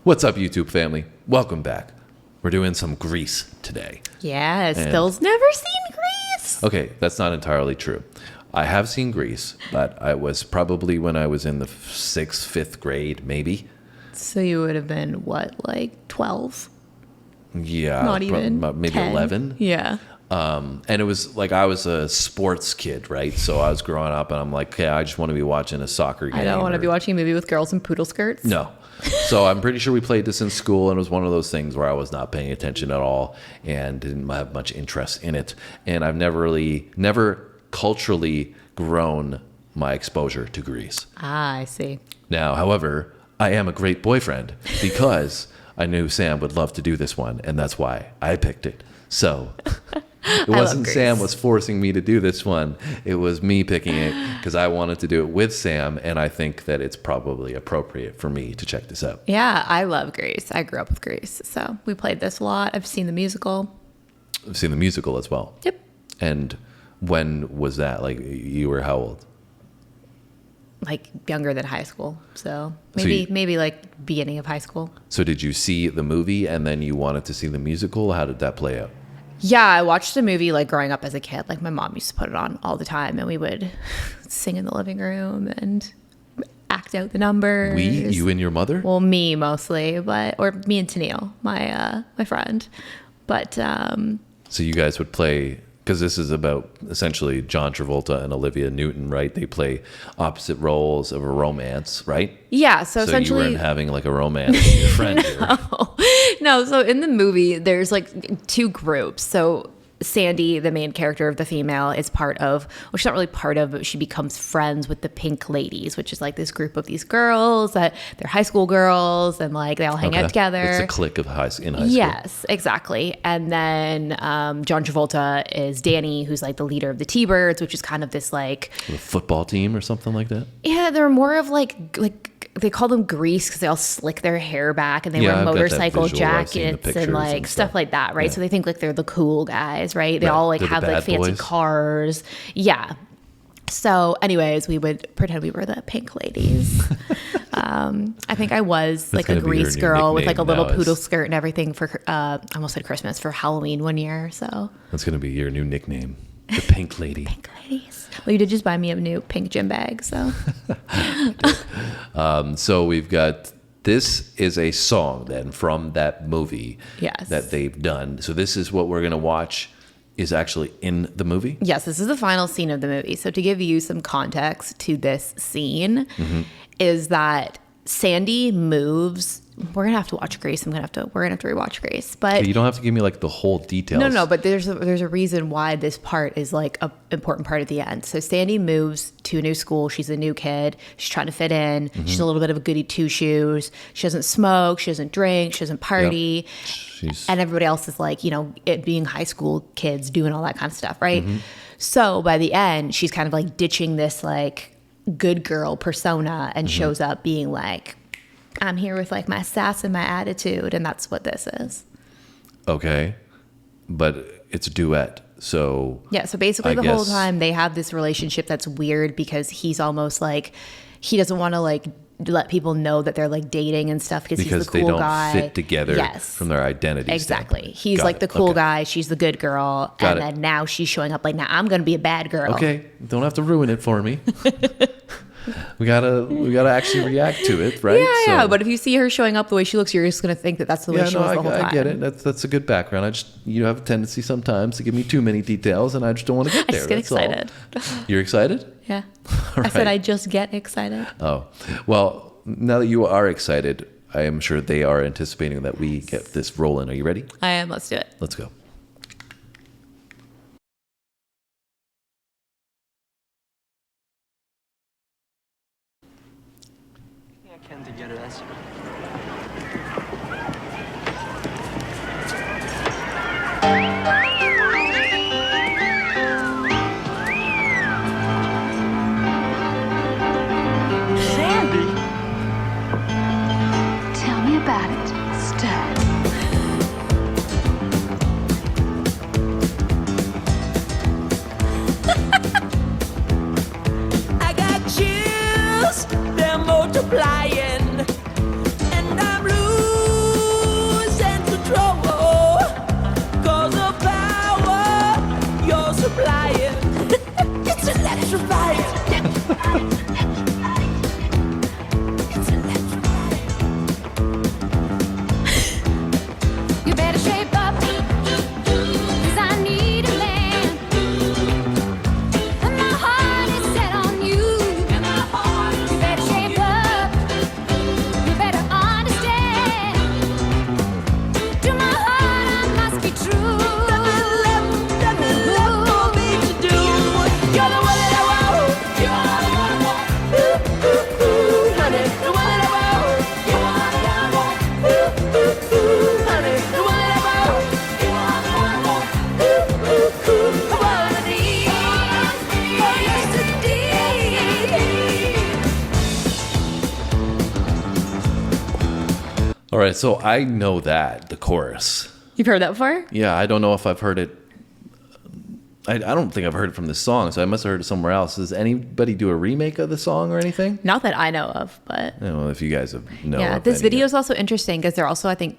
What's up, YouTube family? Welcome back. We're doing some Grease today. Yeah, Still's never seen Grease. Okay, that's not entirely true. I have seen Grease, but I was probably when I was in the fifth grade, maybe. So you would have been, what, like 12? Yeah. Not even maybe 10? 11. Yeah. And it was like I was a sports kid, right? So I was growing up and I'm like, okay, I just want to be watching a soccer game. I don't want to be watching a movie with girls in poodle skirts. No. So I'm pretty sure we played this in school, and it was one of those things where I was not paying attention at all and didn't have much interest in it. And I've never culturally grown my exposure to Grease. Ah, I see. Now, however, I am a great boyfriend because I knew Sam would love to do this one, and that's why I picked it. So it wasn't Sam was forcing me to do this one. It was me picking it because I wanted to do it with Sam, and I think that it's probably appropriate for me to check this out. Yeah, I love Grease. I grew up with Grease, so we played this a lot. I've seen the musical. I've seen the musical as well. Yep. And when was that? Like, you were how old? Like younger than high school, so maybe like beginning of high school. So did you see the movie and then you wanted to see the musical? How did that play out? Yeah, I watched the movie like growing up as a kid. Like my mom used to put it on all the time, and we would sing in the living room and act out the numbers. You and your mother? Well, me mostly, or me and Tennille, my friend. But so you guys would play, because this is about essentially John Travolta and Olivia Newton, right? They play opposite roles of a romance, right? Yeah, so essentially you weren't having like a romance with your friend here. No, so in the movie, there's like two groups. So Sandy, the main character of the female, is part of, well, she's not really part of, but she becomes friends with the Pink Ladies, which is like this group of these girls that they're high school girls, and like they all hang out together. It's a clique of in high school. Yes, exactly. And then John Travolta is Danny, who's like the leader of the T-Birds, which is kind of this like a football team or something like that. Yeah, they're more of like they call them Grease because they all slick their hair back and they wear motorcycle jackets and like stuff like that, right? Yeah. So they think like they're the cool guys, right? They all like have like fancy cars. Yeah. So anyways, we would pretend we were the Pink Ladies. I think I was like a Grease girl with like a little poodle skirt and everything for, I almost said Christmas, for Halloween one year. So that's going to be your new nickname. The Pink Lady. Pink Ladies. Well, you did just buy me a new pink gym bag, so. So we've got, this is a song then from that movie that they've done. So this is what we're going to watch is actually in the movie? Yes, this is the final scene of the movie. So to give you some context to this scene is that Sandy moves. We're gonna have to watch Grease. We're gonna have to rewatch Grease. But okay, you don't have to give me like the whole details. No. But there's a reason why this part is like an important part at the end. So Sandy moves to a new school. She's a new kid. She's trying to fit in. She's a little bit of a goody two shoes. She doesn't smoke. She doesn't drink. She doesn't party. Yep. And everybody else is like, it being high school kids doing all that kind of stuff, right? So by the end, she's kind of like ditching this like good girl persona and shows up being like, I'm here with like my sass and my attitude, and that's what this is. Okay, but it's a duet, so yeah. So basically, the whole time they have this relationship that's weird because he's almost like he doesn't want to like let people know that they're like dating and stuff because he's the cool guy. They don't fit together from their identity. Exactly. Standpoint. He's like the cool guy. She's the good girl, and then now she's showing up like, now I'm going to be a bad girl. Okay, don't have to ruin it for me. We gotta actually react to it, right? Yeah. But if you see her showing up the way she looks, you're just gonna think that that's the way she was the whole time. I get it. That's a good background. You have a tendency sometimes to give me too many details, and I just don't want to get there. I just get excited. You're excited? Yeah. I said I just get excited. Oh, well, now that you are excited, I am sure they are anticipating that we get this rolling. Are you ready? I am. Let's do it. Let's go. Multiplying, and I'm losing. All right, so I know the chorus. You've heard that before? Yeah, I don't know if I've heard it. I don't think I've heard it from this song, so I must have heard it somewhere else. Does anybody do a remake of the song or anything? Not that I know of, but... Well, if you guys know. Yeah, of this any video is also interesting because they're also, I think,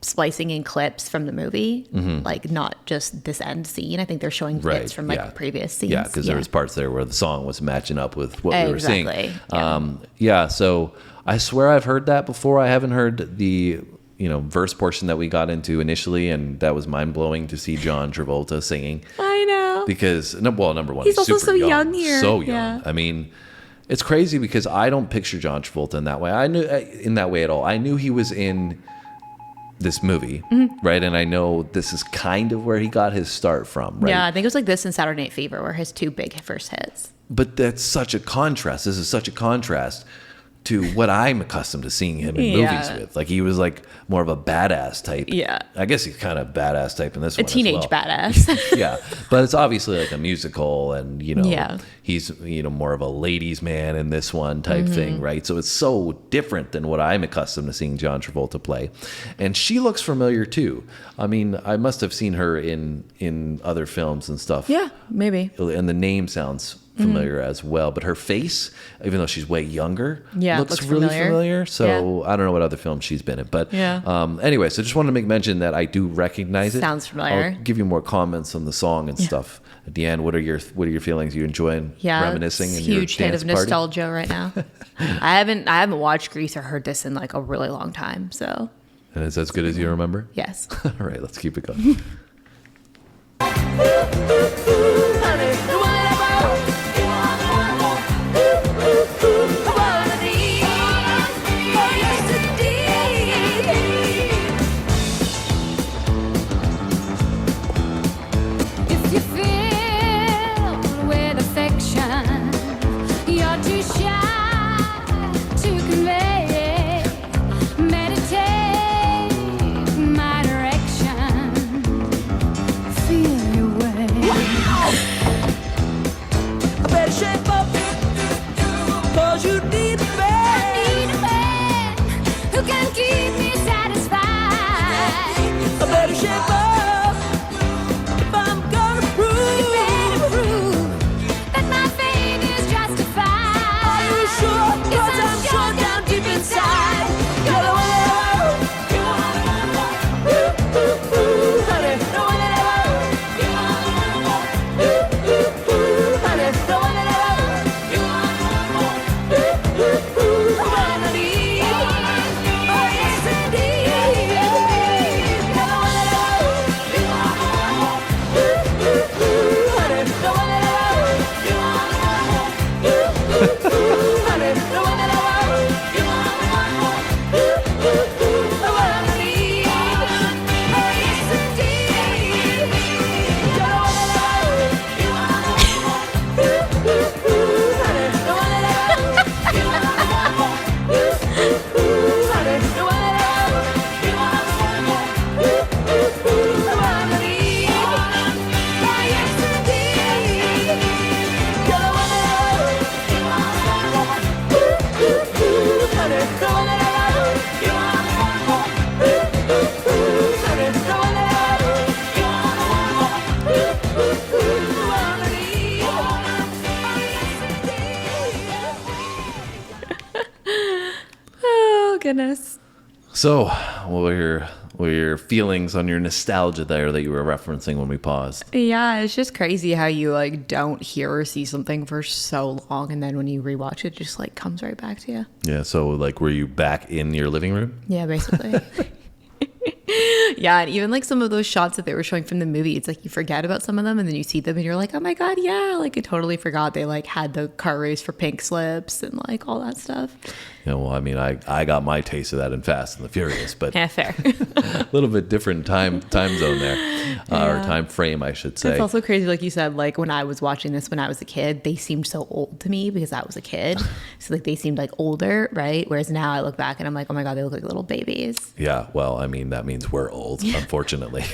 splicing in clips from the movie, like not just this end scene. I think they're showing clips from like previous scenes. Yeah, because there was parts there where the song was matching up with what we were seeing. Yeah. So I swear I've heard that before. I haven't heard the verse portion that we got into initially, and that was mind blowing to see John Travolta singing. I know, because number one, he's also so young here. So young. Yeah. I mean, it's crazy because I don't picture John Travolta in that way. I knew in that way at all. I knew he was in this movie, right? And I know this is kind of where he got his start from, right? Yeah, I think it was like this and Saturday Night Fever were his two big first hits. But that's such a contrast. This is such a contrast to what I'm accustomed to seeing him in movies with. Like, he was like more of a badass type. Yeah. I guess he's kind of badass type in this one. A teenage as well. Badass. Yeah. But it's obviously like a musical, and, he's, more of a ladies' man in this one type thing, right? So it's so different than what I'm accustomed to seeing John Travolta play. And she looks familiar too. I mean, I must have seen her in other films and stuff. Yeah, maybe. And the name sounds familiar as well, but her face, even though she's way younger, looks really familiar. So I don't know what other films she's been in, but anyway, so just wanted to make mention that I do recognize it. Sounds familiar. I'll give you more comments on the song and stuff at the end. What are your feelings? You enjoying reminiscing? It's in huge your hit dance of party? nostalgia right now. I haven't watched Grease or heard this in like a really long time. So, and it's as good as you remember. Yes. All right, let's keep it going. Goodness. So, what were your feelings on your nostalgia there that you were referencing when we paused? Yeah, it's just crazy how you like don't hear or see something for so long, and then when you rewatch it, just like comes right back to you. Yeah. So, like, were you back in your living room? Yeah, basically. Yeah, and even like some of those shots that they were showing from the movie, it's like you forget about some of them, and then you see them, and you're like, oh my god, yeah! Like I totally forgot they like had the car race for pink slips and like all that stuff. Yeah, well, I mean, I got my taste of that in Fast and the Furious, but yeah, fair. A little bit different time zone there, or time frame, I should say. It's also crazy, like you said, like when I was watching this when I was a kid, they seemed so old to me because I was a kid. So like they seemed like older, right? Whereas now I look back and I'm like, oh my god, they look like little babies. Yeah, well, I mean, that means we're old, unfortunately.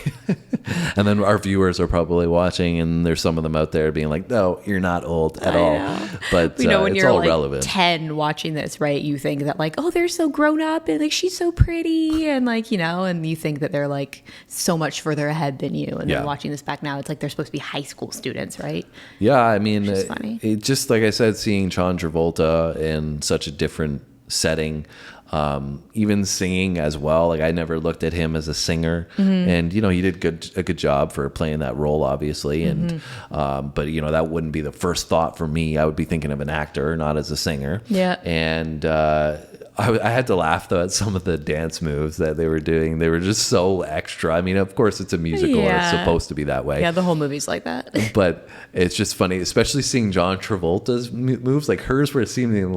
And then our viewers are probably watching, and there's some of them out there being like, no, you're not old at all. But you know, when it's you're all like relevant. 10 watching this, right? You think that like, oh, they're so grown up and like she's so pretty and like, you know, and you think that they're like so much further ahead than you. And then watching this back now, it's like they're supposed to be high school students, right? Yeah, I mean, funny. It just like I said, seeing John Travolta in such a different setting, even singing as well. Like I never looked at him as a singer, and you know he did a good job for playing that role, obviously. And but you know that wouldn't be the first thought for me. I would be thinking of an actor, not as a singer. Yeah. And I had to laugh though at some of the dance moves that they were doing. They were just so extra. I mean, of course it's a musical, and it's supposed to be that way. Yeah, the whole movie's like that. But it's just funny, especially seeing John Travolta's moves. Like hers were seemingly a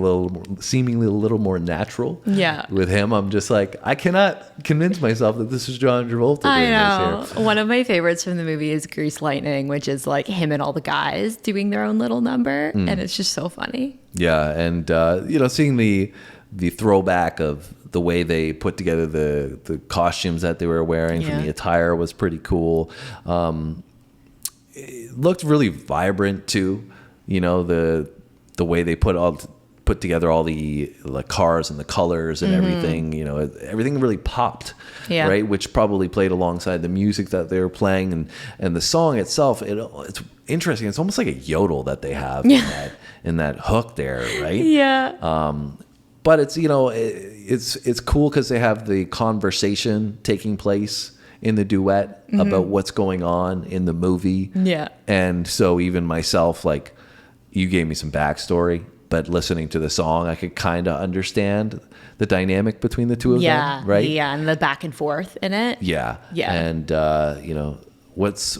little more natural. Yeah. With him, I'm just like, I cannot convince myself that this is John Travolta doing I know. this here. One of my favorites from the movie is Grease Lightning, which is like him and all the guys doing their own little number, and it's just so funny. Yeah, and you know, seeing the throwback of the way they put together the costumes that they were wearing from the attire was pretty cool. It looked really vibrant too. You know, the way they put together all the cars and the colors and everything. You know, everything really popped. Yeah. Right, which probably played alongside the music that they were playing, and the song itself. It's interesting. It's almost like a yodel that they have in that hook there, right? Yeah. But it's, you know, it's cool because they have the conversation taking place in the duet about what's going on in the movie. Yeah. And so even myself, like, you gave me some backstory, but listening to the song, I could kind of understand the dynamic between the two of them, right? Yeah, and the back and forth in it. Yeah. Yeah. And, you know, what's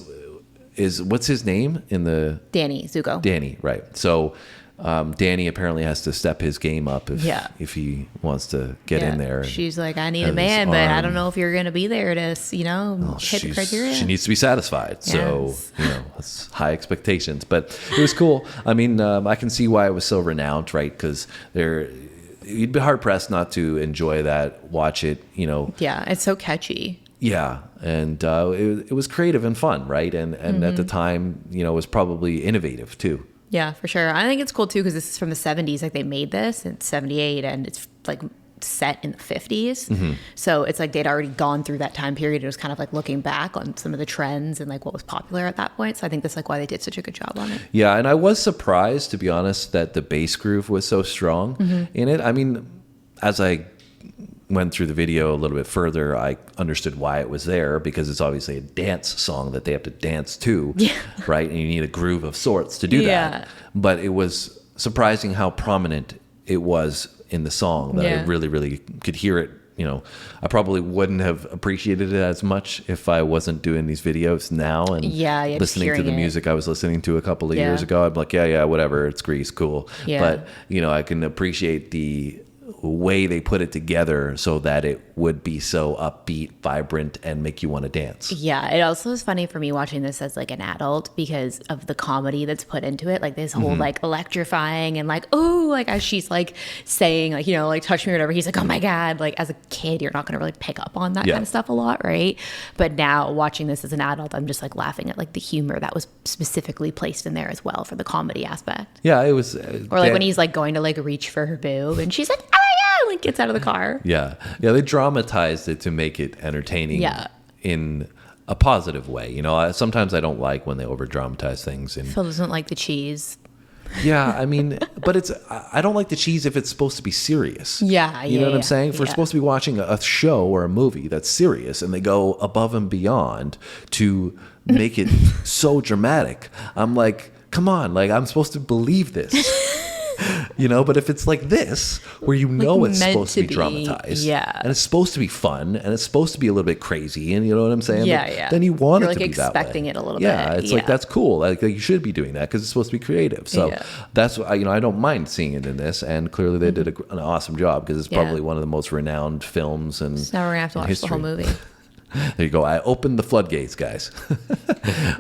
his name in the... Danny Zuko. Danny, right. So... Danny apparently has to step his game up if he wants to get in there. She's like, I need a man, but I don't know if you're going to be there to, you know, hit the criteria. She needs to be satisfied. Yes. So, you know, it's high expectations. But it was cool. I mean, I can see why it was so renowned, right? Because you'd be hard-pressed not to enjoy that, watch it, you know. Yeah, it's so catchy. Yeah, and it was creative and fun, right? And at the time, you know, it was probably innovative, too. Yeah, for sure. I think it's cool too because this is from the 70s. Like they made this in 78 and it's like set in the 50s. So it's like they'd already gone through that time period. It was kind of like looking back on some of the trends and like what was popular at that point. So I think that's like why they did such a good job on it. Yeah, and I was surprised, to be honest, that the bass groove was so strong in it. I mean, as I went through the video a little bit further, I understood why it was there, because it's obviously a dance song that they have to dance to, right? And you need a groove of sorts to do that. But it was surprising how prominent it was in the song that I really, really could hear it. You know, I probably wouldn't have appreciated it as much if I wasn't doing these videos now and listening to the music I was listening to a couple of years ago. I'm like, yeah, whatever, it's Grease, cool. But, you know, I can appreciate the way they put it together so that it would be so upbeat, vibrant, and make you want to dance. Yeah, it also is funny for me watching this as like an adult because of the comedy that's put into it. Like this whole like electrifying and like, oh, like as she's like saying like, you know, like touch me or whatever. He's like, oh my God. Like as a kid, you're not going to really pick up on that kind of stuff a lot, right? But now watching this as an adult, I'm just like laughing at like the humor that was specifically placed in there as well for the comedy aspect. Yeah, it was. Or like when he's like going to like reach for her boob and she's like, oh my God, like gets out of the car. Yeah, they dramatized it to make it entertaining in a positive way. You know, sometimes I don't like when they over dramatize things. And Phil doesn't like the cheese. Yeah, I mean, but I don't like the cheese if it's supposed to be serious. Yeah, you know what I'm saying? If we're supposed to be watching a show or a movie that's serious and they go above and beyond to make it so dramatic, I'm like, come on, like I'm supposed to believe this. You know, but if it's like this, where you know like it's supposed to be dramatized, and it's supposed to be fun, and it's supposed to be a little bit crazy, and you know what I'm saying? Then you want it to be that way. You're like expecting it a little bit. Yeah, it's like that's cool. Like you should be doing that because it's supposed to be creative. So that's you know I don't mind seeing it in this, and clearly they did an awesome job because it's probably one of the most renowned films and so now we're gonna have to watch the whole movie. There you go. I opened the floodgates, guys.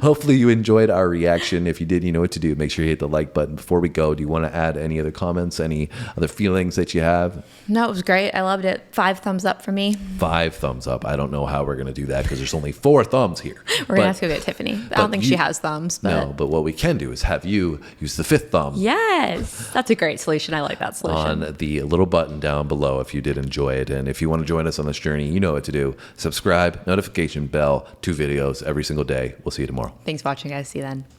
Hopefully you enjoyed our reaction. If you did, you know what to do. Make sure you hit the like button. Before we go, do you want to add any other comments, any other feelings that you have? No, it was great. I loved it. 5 thumbs up for me. 5 thumbs up. I don't know how we're going to do that because there's only 4 thumbs here. We're going to have to go get Tiffany. I don't think she has thumbs. But... No, but what we can do is have you use the 5th thumb. Yes. That's a great solution. I like that solution. On the little button down below if you did enjoy it. And if you want to join us on this journey, you know what to do. Subscribe, notification bell, 2 videos every single day. We'll see you tomorrow. Thanks for watching, guys. See you then.